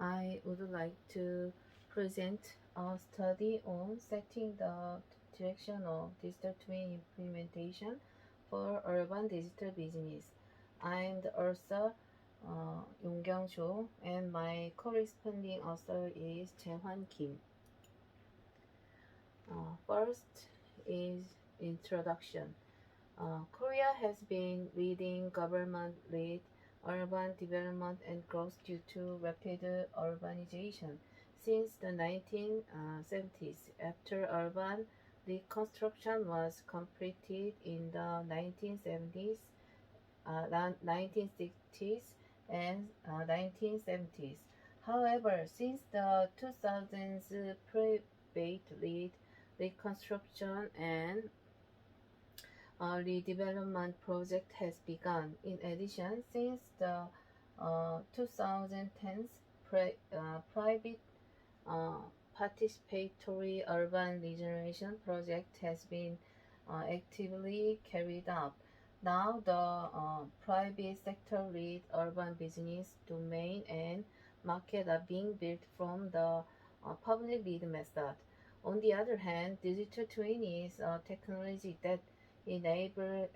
I would like to present a study on setting the direction of digital twin implementation for urban digital business. I'm the author, Yonkyung Cho, and my corresponding author is Jaehwan Kim. First is introduction. Korea has been leading government-led urban development and growth due to rapid urbanization since the 1970s. After urban reconstruction was completed in the 1960s and 1970s. However, since the 2000s, private-led reconstruction and redevelopment project has begun. In addition, since the 2010s, private participatory urban regeneration project has been actively carried out. Now the private sector lead urban business domain and market are being built from the public lead method. On the other hand, digital twin is a technology that enable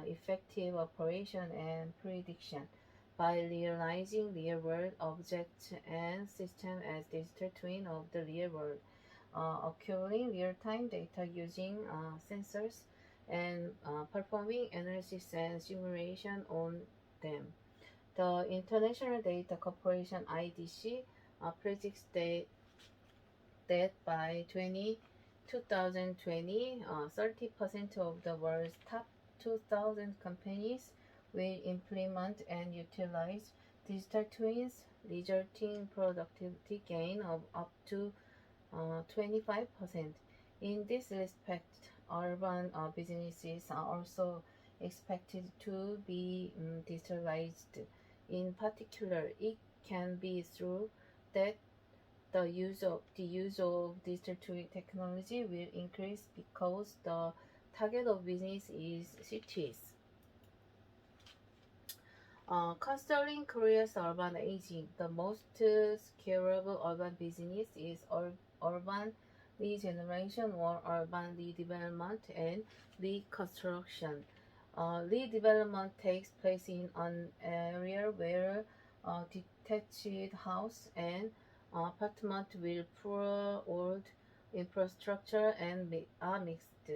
effective operation and prediction by realizing real-world objects and systems as digital twin of the real world, acquiring real-time data using sensors and performing analysis and simulation on them. The International Data Corporation IDC predicts that by 2020, 30% of the world's top 2,000 companies will implement and utilize digital twins, resulting productivity gain of up to 25%. In this respect, urban businesses are also expected to be digitalized. In particular, it can be through that the use of digital twin technology will increase because the target of business is cities. Considering Korea's urban aging, the most scalable urban business is urban regeneration or urban redevelopment and reconstruction. Redevelopment takes place in an area where detached house and apartment with poor old infrastructure and are mixed.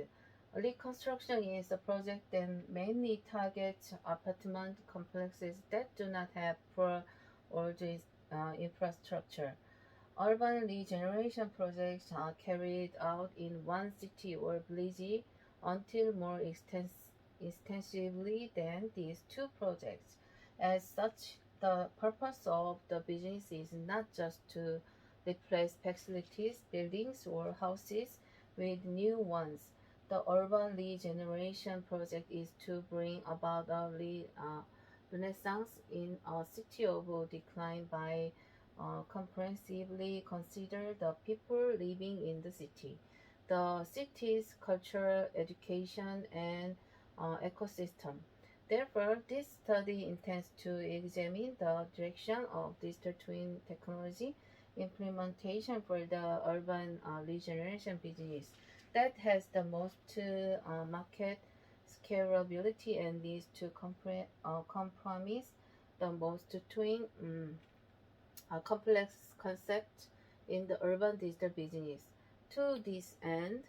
Reconstruction is a project that mainly targets apartment complexes that do not have poor old infrastructure. Urban regeneration projects are carried out in one city or village until more extensively than these two projects. As such, the purpose of the business is not just to replace facilities, buildings, or houses with new ones. The urban regeneration project is to bring about a renaissance in a city of decline by comprehensively consider the people living in the city, the city's culture, education, and ecosystem. Therefore, this study intends to examine the direction of digital twin technology implementation for the urban regeneration business that has the most market scalability and needs to compromise the most twin complex concept in the urban digital business. To this end,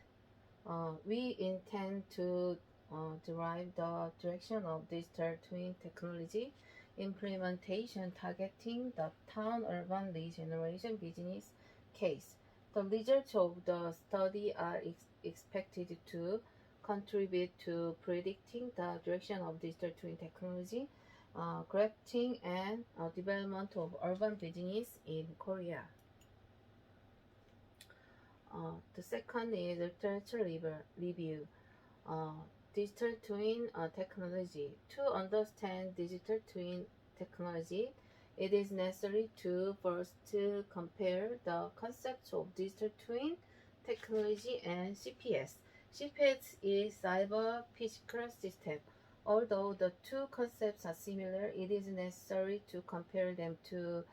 we intend to derive the direction of digital twin technology implementation targeting the town urban regeneration business case. The results of the study are expected to contribute to predicting the direction of digital twin technology, crafting and development of urban business in Korea. The second is literature review. Digital twin technology. To understand digital twin technology, it is necessary to first compare the concepts of digital twin technology and CPS. CPS is cyber physical system. Although the two concepts are similar, it is necessary to compare them to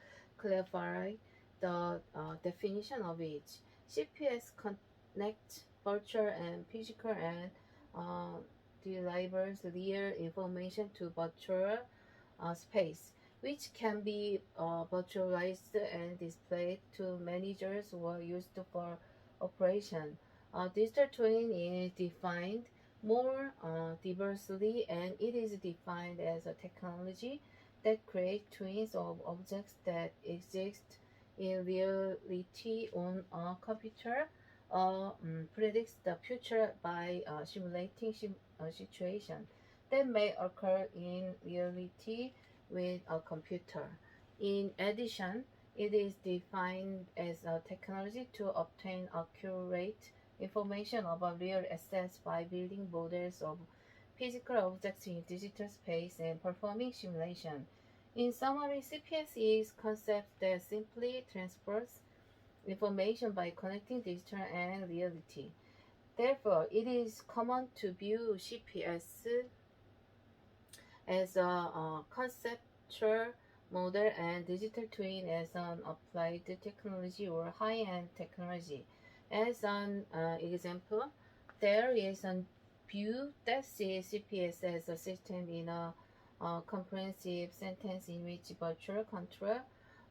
clarify the definition of each. CPS connects virtual and physical and uh, delivers real information to virtual space, which can be virtualized and displayed to managers or used for operation. Digital twin is defined more diversely, and it is defined as a technology that creates twins of objects that exist in reality on a computer, predicts the future by simulating situation that may occur in reality with a computer. In addition, it is defined as a technology to obtain accurate information about real assets by building models of physical objects in digital space and performing simulation. In summary, CPS is a concept that simply transfers information by connecting digital and reality. Therefore, it is common to view CPS as a conceptual model and digital twin as an applied technology or high-end technology. As an example, there is a view that sees CPS as a system in a comprehensive sentence in which virtual control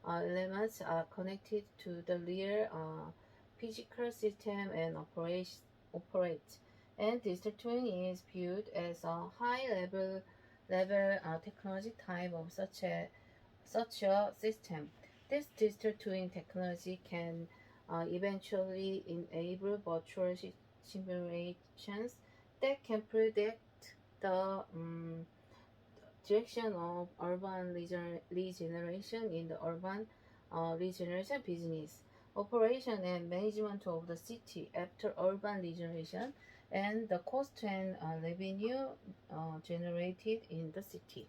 elements are connected to the real physical system and operate. And digital twin is viewed as a high level technology type of such a system. This digital twin technology can eventually enable virtual simulations that can predict the direction of urban regeneration in the urban regeneration business, operation and management of the city after urban regeneration, and the cost and revenue generated in the city.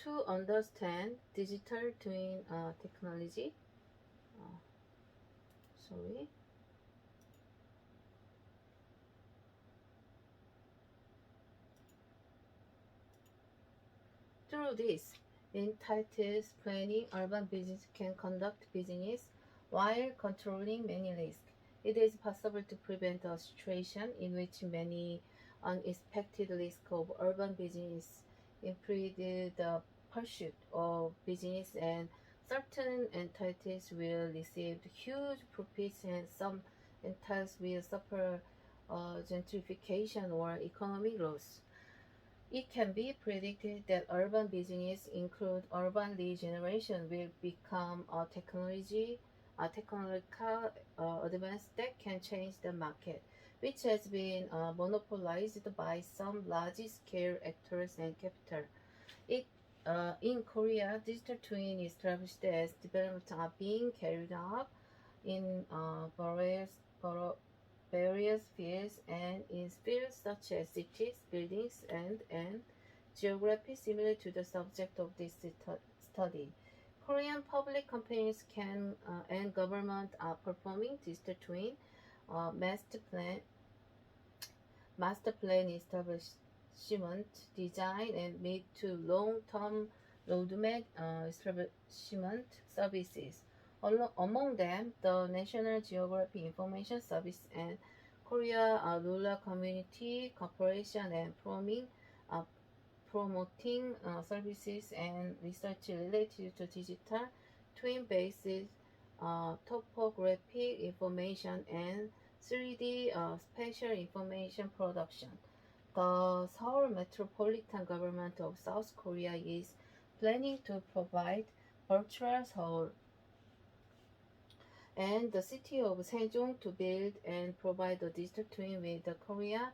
To understand digital twin technology, uh, sorry. Through this, entitled planning, urban business can conduct business while controlling many risks. It is possible to prevent a situation in which many unexpected risks of urban business impede the pursuit of business, and certain entities will receive huge profits and some entities will suffer gentrification or economic loss. It can be predicted that urban business, include urban regeneration, will become a technological advance that can change the market, which has been monopolized by some large-scale actors and capital. It, in Korea, digital twin established as developments are being carried out in various fields, and in fields such as cities, buildings, and geography similar to the subject of this study. Korean public companies can and government are performing digital twin uh, master plan master plan establishment, design, and mid to long-term roadmap establishment services. Among them, the National Geographic Information Service and Korea Rural Community Corporation and uh, promoting services and research related to digital twin-based topographic information and 3D spatial information production. The Seoul Metropolitan Government of South Korea is planning to provide virtual Seoul and the city of Sejong to build and provide a digital twin with the Korea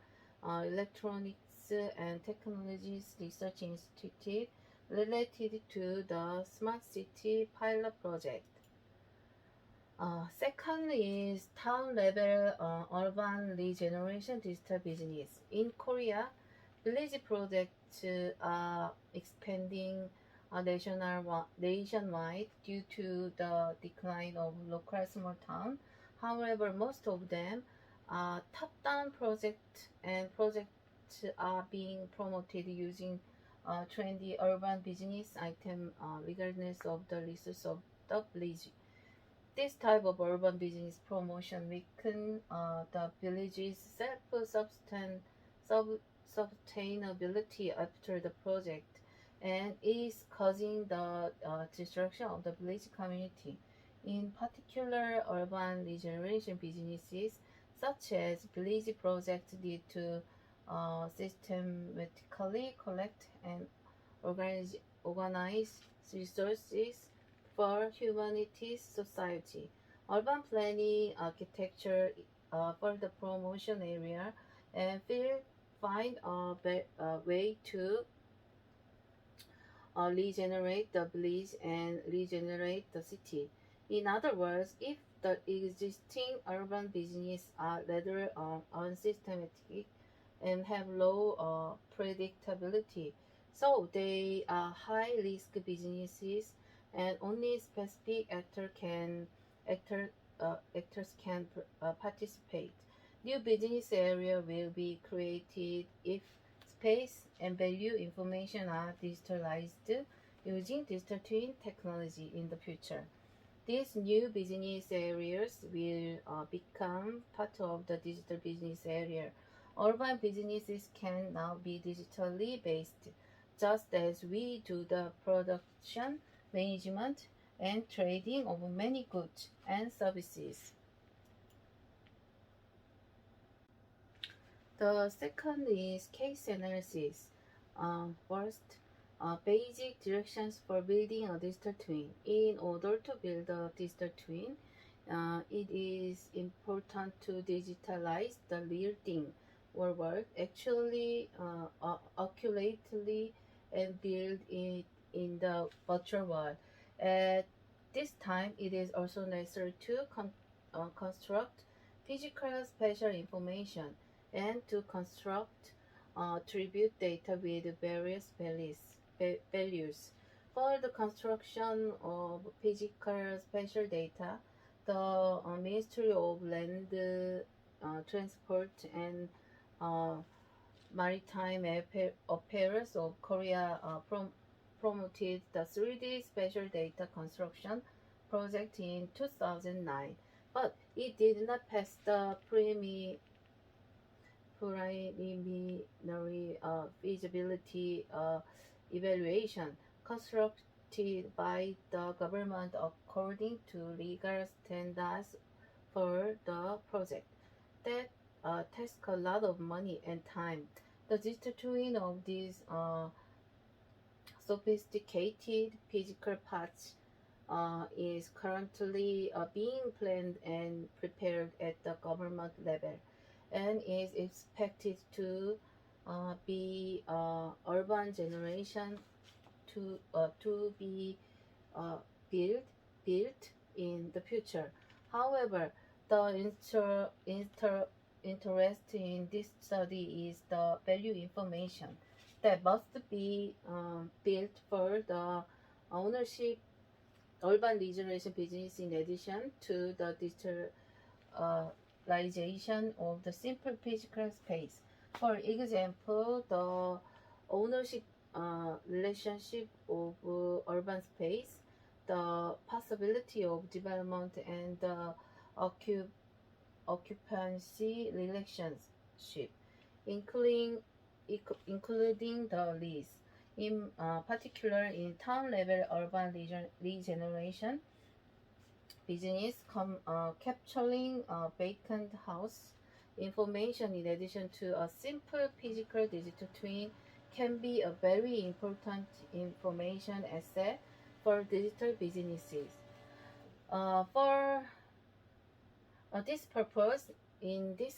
Electronics and Technologies Research Institute related to the Smart City pilot project. Second is town level urban regeneration digital business. In Korea, village projects are expanding nationwide due to the decline of local small town. However, most of them are top-down projects and projects are being promoted using trendy urban business item regardless of the resource of the village. This type of urban business promotion weaken the village's self-sustainability after the project and is causing the destruction of the village community. In particular, urban regeneration businesses such as village projects need to systematically collect and organize resources for humanities society. Urban planning architecture for the promotion area and will find a way to regenerate the village and regenerate the city. In other words, if the existing urban businesses are rather unsystematic and have low predictability, so they are high risk businesses and only specific actors can participate. New business area will be created if space and value information are digitalized using digital twin technology in the future. These new business areas will become part of the digital business area. Urban businesses can now be digitally based, just as we do the production, management, and trading of many goods and services. The second is case analysis. First, basic directions for building a digital twin. In order to build a digital twin, it is important to digitalize the real thing or work actually accurately and build it in the virtual world. At this time, it is also necessary to construct physical spatial information and to construct attribute data with various values. For the construction of physical spatial data, the Ministry of Land Transport and Maritime Affairs of Korea promoted the 3D spatial data construction project in 2009, but it did not pass the preliminary feasibility evaluation constructed by the government according to legal standards for the project. That takes a lot of money and time. The digital twin of these sophisticated physical parts is currently being planned and prepared at the government level and is expected to be urban generation to be built in the future. However, the interest in this study is the value information that must be built for the ownership urban regeneration business in addition to the digitalization of the simple physical space. For example, the ownership relationship of urban space, the possibility of development, and the occupancy relationship, including the lease. In particular, in town level urban regeneration business, capturing vacant house information in addition to a simple physical digital twin can be a very important information asset for digital businesses. For this purpose, in this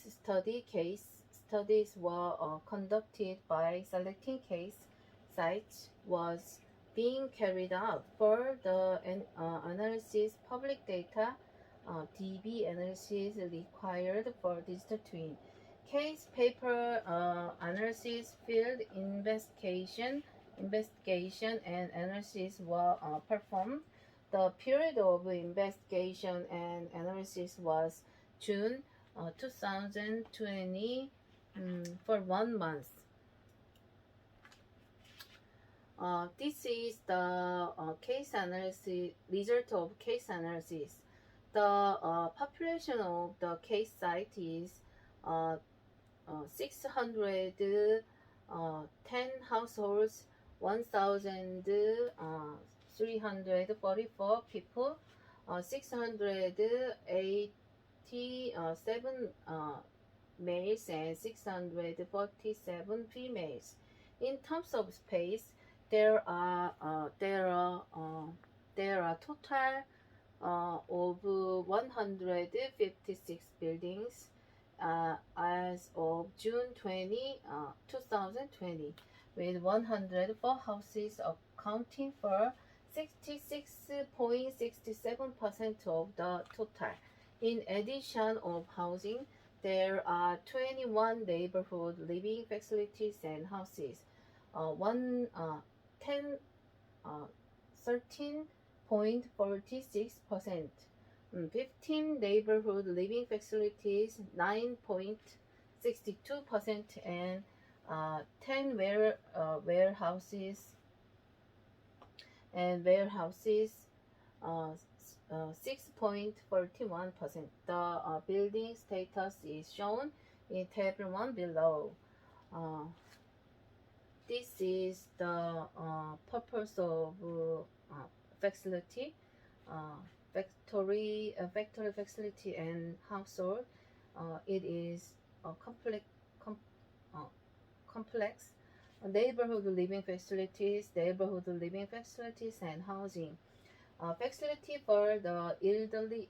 studies were conducted by selecting case sites was being carried out for the analysis public data DB analysis required for digital twin. Case paper analysis, field investigation, and analysis were performed. The period of investigation and analysis was June 2020 for 1 month. This is the case analysis result of case analysis. The population of the case site is 610 households, 1,344 people, 687 males and 647 females. In terms of space, there are total of 156 buildings as of June 2020, with 104 houses accounting for 66.67% of the total. In addition of housing, there are 21 neighborhood living facilities and houses. 13.46%. 15 neighborhood living facilities, 9.62%, and 10 warehouses, 6.41%. The building status is shown in table 1 below. This is the purpose of facility, factory facility and household. It is complex. Neighborhood living facilities, and housing. Facility for the elderly.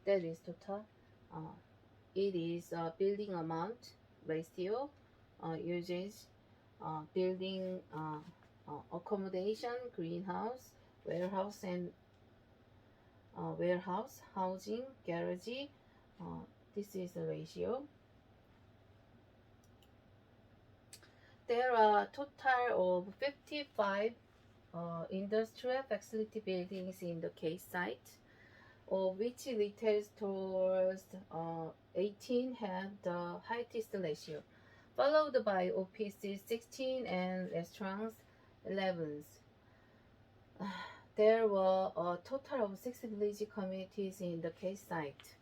That is total. It is building amount, ratio, uses, building accommodation, greenhouse, warehouse, and warehouse, housing, garage. This is the ratio. There are a total of 55 industrial facility buildings in the case site, of which retail stores 18 have the highest ratio, followed by offices 16 and restaurants 11. There were a total of 6 village communities in the case site.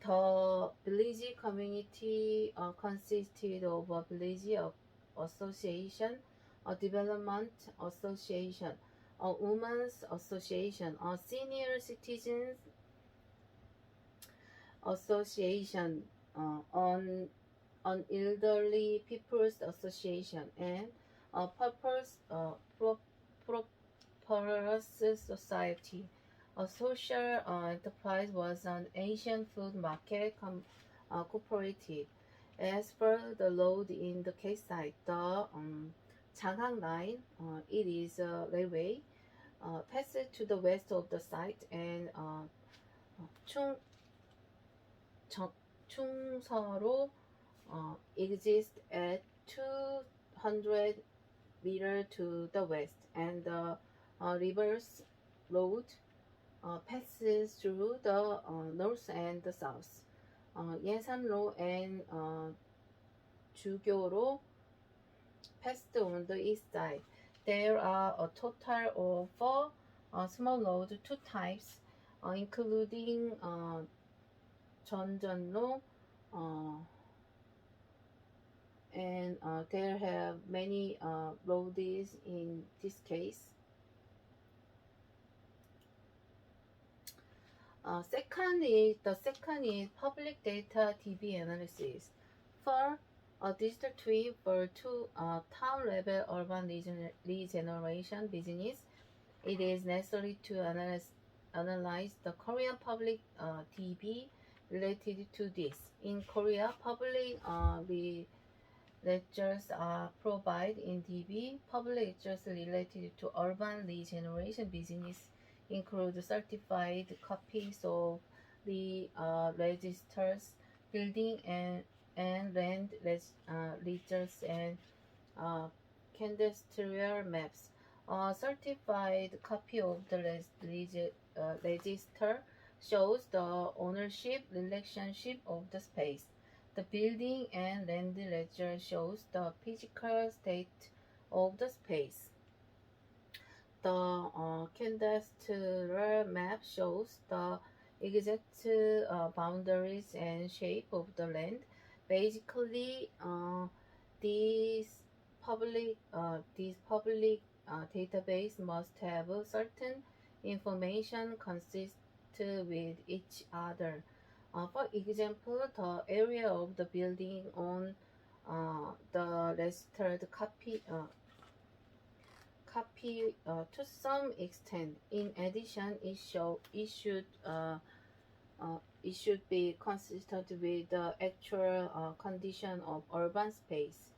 The village community consisted of a village association, a development association, a women's association, a senior citizens association, an elderly people's association, and a prosperous society. A social enterprise was an Asian food market cooperative. As per the road in the case site, the Changhang Line, it is a railway, passes to the west of the site, and Chungseoro exists at 200 meters to the west, and the reverse road passes through the north and the south. Yesanro and Jugyo로 passed on the east side. There are a total of 4 small roads, 2 types, including Jeonjeonro, and there have many roads in this case. Second is public data DB analysis. For a digital twin for town level urban regeneration business, it is necessary to analyze the Korean public DB related to this. In Korea, public lectures are provided in DB. Public lectures related to urban regeneration business include certified copies of the registers, building and land registers, and cadastral maps. A certified copy of the register shows the ownership relationship of the space. The building and land ledger shows the physical state of the space. The cadastral map shows the exact boundaries and shape of the land. Basically, this public database must have certain information consist with each other. For example, the area of the building on the registered copy to some extent. In addition, it should be consistent with the actual condition of urban space.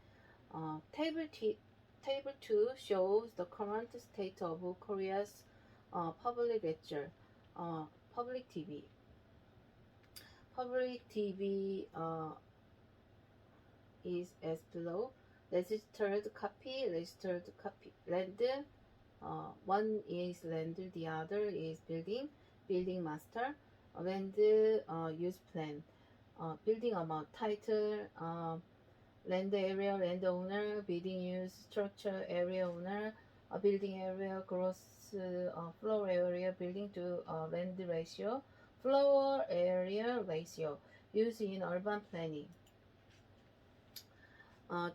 Table 2 shows the current state of Korea's public ledger, public TV. Public TV is as below. Registered copy, land. One is land, the other is building master, land use plan, building amount, title, land area, landowner, building use, structure, area owner, building area, gross floor area, building to land ratio, floor area ratio, used in urban planning.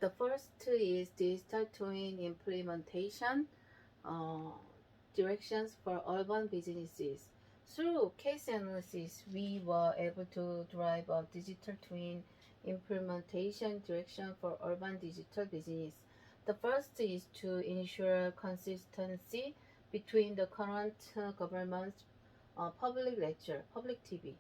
The first is digital twin implementation directions for urban businesses. Through case analysis, we were able to derive a digital twin implementation direction for urban digital business. The first is to ensure consistency between the current government's public ledger, public TV,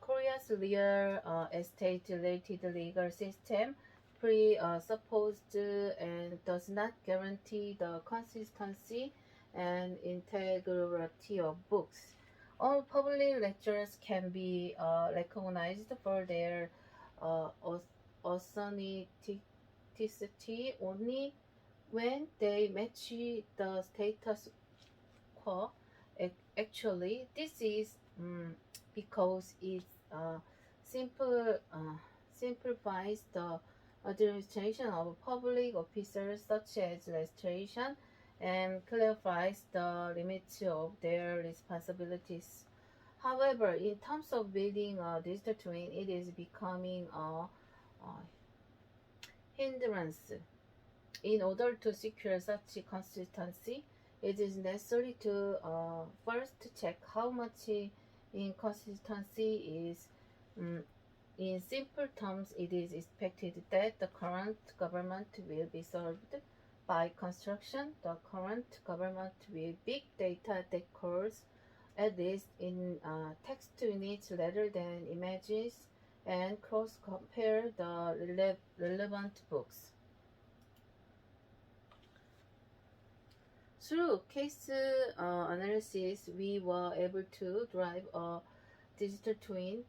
Korea's real estate-related legal system presupposed and does not guarantee the consistency and integrity of books. All public lectures can be recognized for their authenticity only when they match the status quo. Actually, this is because it simplifies the administration of public officers such as registration and clarifies the limits of their responsibilities. However, in terms of building a digital twin, it is becoming a hindrance. In order to secure such consistency, it is necessary to first check how much inconsistency is. In simple terms, it is expected that the current government will be served by construction. The current government will big data that calls at least in text units rather than images and cross-compare the relevant books. Through case analysis, we were able to derive a digital twin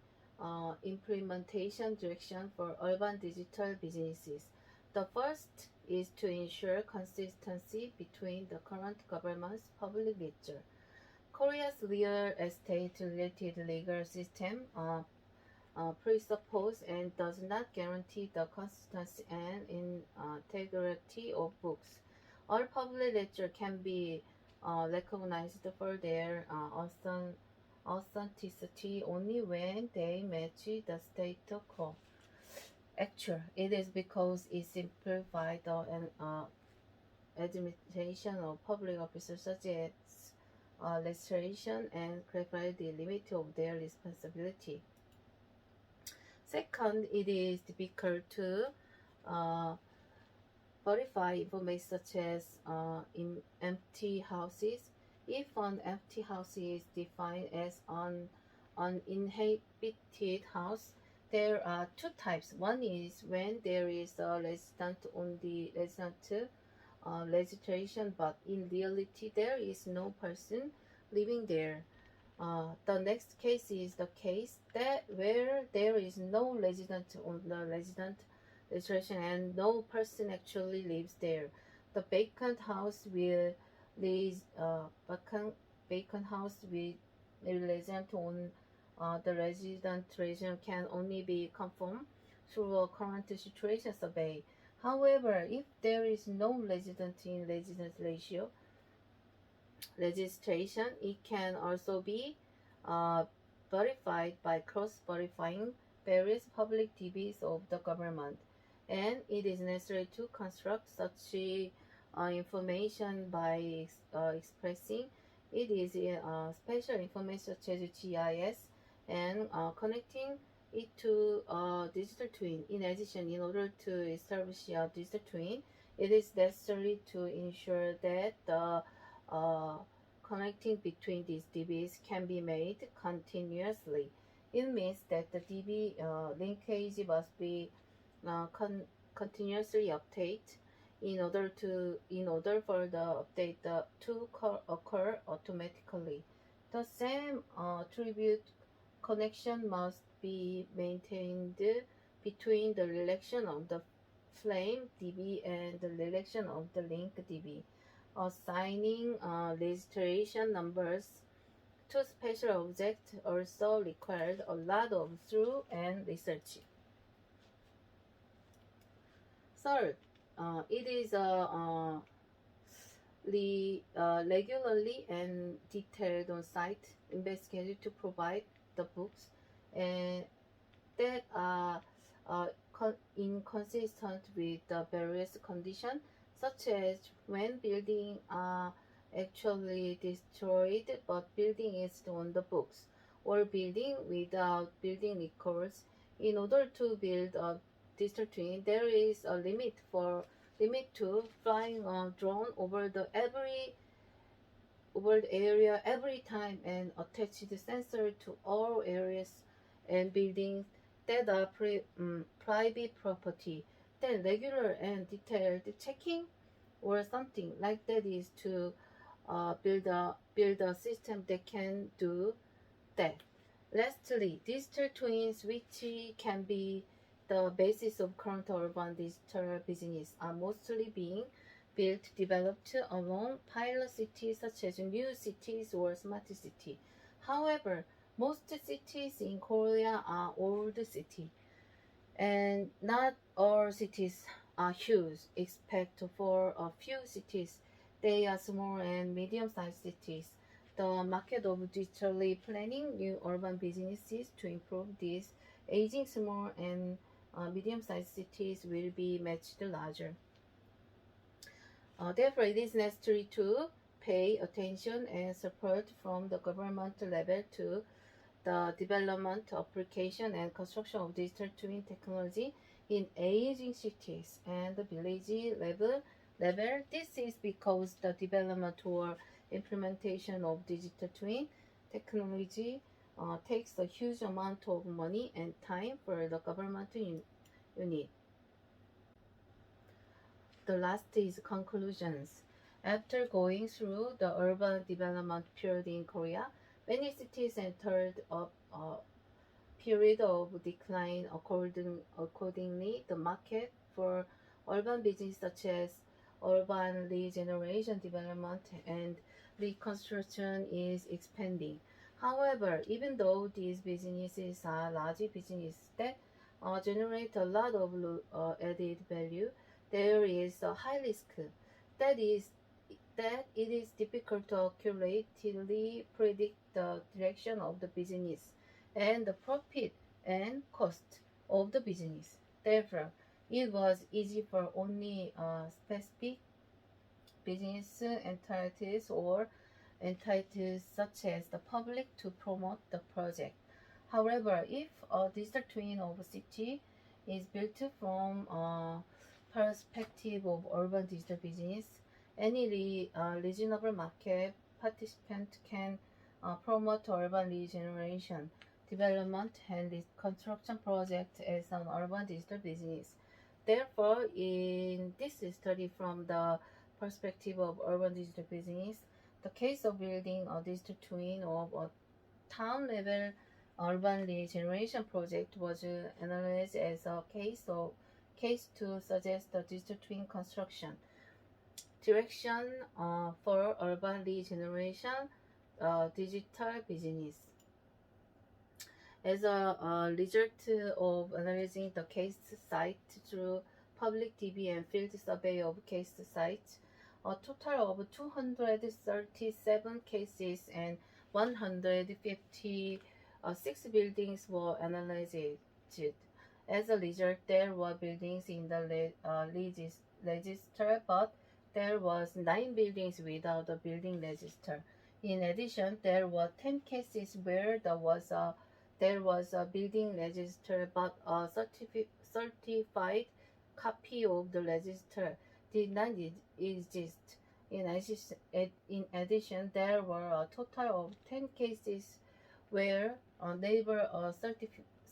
implementation direction for urban digital businesses. The first is to ensure consistency between the current government's public ledger, Korea's real estate-related legal system presupposes and does not guarantee the consistency and integrity of books. All public ledger can be recognized for their authenticity only when they match the status quo. Actually, it is because it simplifies the administration of public officers such as registration and clarify the limit of their responsibility. Second, it is difficult to verify information such as in empty houses. If an empty house is defined as an uninhabited house, there are two types. One is when there is a resident on the resident registration, but in reality there is no person living there. The next case is the case that where there is no resident on the resident registration and no person actually lives there. The vacant house will vacant house with resident on the resident region can only be confirmed through a current situation survey. However, if there is no resident in resident ratio registration, it can also be uh, verified by cross-verifying various public DBs of the government, and it is necessary to construct such information by expressing it is special information such as GIS and connecting it to digital twin. In addition, in order to establish a digital twin, it is necessary to ensure that the uh, connecting between these DBs can be made continuously. It means that the DB linkage must be continuously updated in order for the update to occur automatically. The same tribute connection must be maintained between the relation of the flame DB and the relation of the link DB. Assigning registration numbers to special objects also required a lot of thought and research. Third, it is regularly and detailed on-site investigated to provide the books and that are inconsistent with the various conditions, such as when building are actually destroyed but building is on the books, or building without building records. In order to build a digital twin, there is a limit to flying a drone over the area every time and attach the sensor to all areas and buildings that are private property. Then regular and detailed checking or something like that is to build a system that can do that. Lastly, digital twins, which can be the basis of current urban digital business, are mostly being built, developed along pilot cities such as new cities or smart city. However, most cities in Korea are old cities, and not all cities are huge, except for a few cities. They are small and medium-sized cities. The market of digitally planning new urban businesses to improve these aging small and medium-sized cities will be much larger. Therefore, it is necessary to pay attention and support from the government level to the development, application, and construction of digital twin technology in aging cities and the village level. This is because the development or implementation of digital twin technology takes a huge amount of money and time for the government unit. The last is conclusions. After going through the urban development period in Korea, many cities entered a period of decline. Accordingly, the market for urban business such as urban regeneration, development, and reconstruction is expanding. However, even though these businesses are large businesses that generate a lot of added value, there is a high risk that is that it is difficult to accurately predict the direction of the business and the profit and cost of the business. Therefore, it was easy for only specific business entities or entities such as the public to promote the project. However, if a digital twin of a city is built from a perspective of urban digital business, any reasonable market participant can promote urban regeneration, development, and construction projects as an urban digital business. Therefore, in this study from the perspective of urban digital business, the case of building a digital twin of a town level urban regeneration project was analyzed as a case to suggest the digital twin construction direction for urban regeneration digital business. As a result of analyzing the case site through public DB and field survey of case sites, a total of 237 cases and 156 buildings were analyzed. As a result, there were buildings in the register, but there was 9 buildings without a building register. In addition, there were 10 cases where there was a building register, but a certified copy of the register did not exist. In addition, there were a total of 10 cases where neither a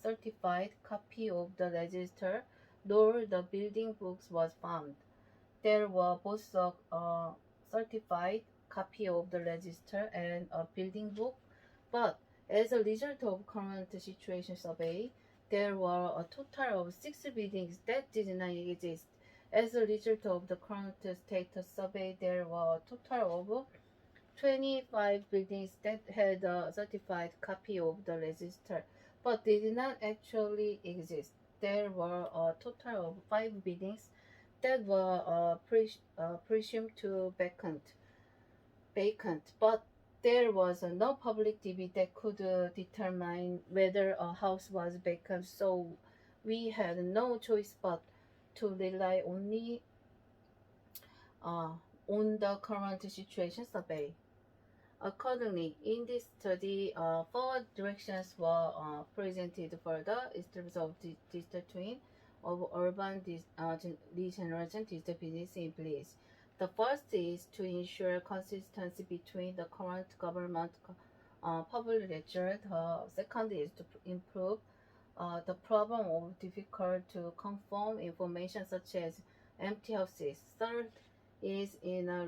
certified copy of the register nor the building books was found. There were both a certified copy of the register and a building book, but as a result of current situation survey, there were a total of 6 buildings that did not exist. As a result of the current status survey, there were a total of 25 buildings that had a certified copy of the register, but did not actually exist. There were a total of 5 buildings that were presumed to vacant, but there was no public DB that could determine whether a house was vacant, so we had no choice but to rely only on the current situation survey. Accordingly, in this study, 4 directions were presented for the steps of digital twin of urban regeneration digital business in place. The first is to ensure consistency between the current government public record. Second is to improve the problem of difficult to confirm information such as empty houses. Third is in a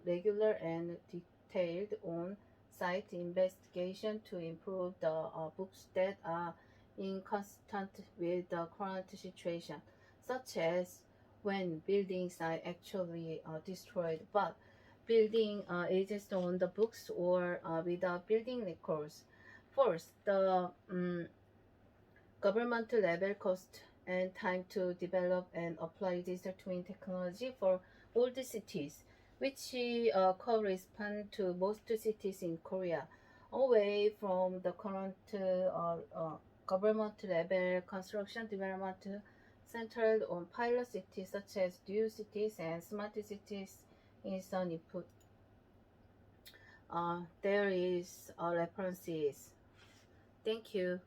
regular and detailed on-site investigation to improve the books that are inconsistent with the current situation, such as when buildings are actually destroyed but building exist on the books or without building records. Fourth, the government level cost and time to develop and apply digital twin technology for all the cities, which correspond to most cities in Korea, away from the current government level construction development centered on pilot cities such as new cities and smart cities in some input. There is references. Thank you.